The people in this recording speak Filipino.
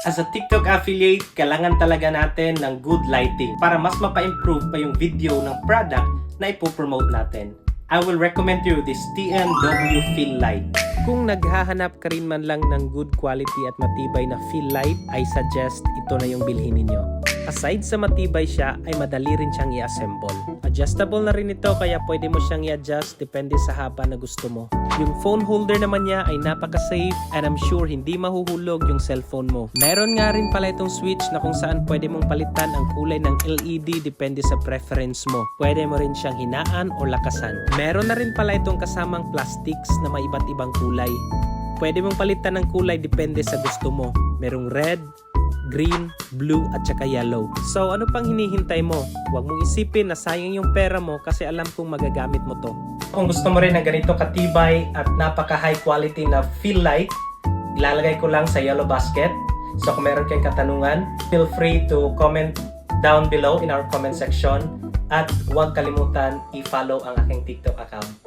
As a TikTok affiliate, kailangan talaga natin ng good lighting para mas mapa-improve pa yung video ng product na ipopromote natin. I will recommend you this TNW Fill Light. Kung naghahanap ka rin man lang ng good quality at matibay na fill light, I suggest ito na yung bilhin ninyo. Aside sa matibay siya, ay madali rin siyang i-assemble. Adjustable na rin ito kaya pwede mo siyang i-adjust depende sa haba na gusto mo. Yung phone holder naman niya ay napaka-safe and I'm sure hindi mahuhulog yung cellphone mo. Meron nga rin pala itong switch na kung saan pwede mong palitan ang kulay ng LED depende sa preference mo. Pwede mo rin siyang hinaan o lakasan. Meron na rin pala itong kasamang plastics na may iba't ibang kulay. Pwede mong palitan ng kulay depende sa gusto mo. Merong red, green, blue at saka yellow. So ano pang hinihintay mo? Huwag mong isipin na sayang yung pera mo kasi alam kong magagamit mo to. Kung gusto mo rin ng ganito katibay at napaka high quality na fill light, ilalagay ko lang sa yellow basket. So kung meron kayong katanungan, feel free to comment down below in our comment section at huwag kalimutan i-follow ang aking TikTok account.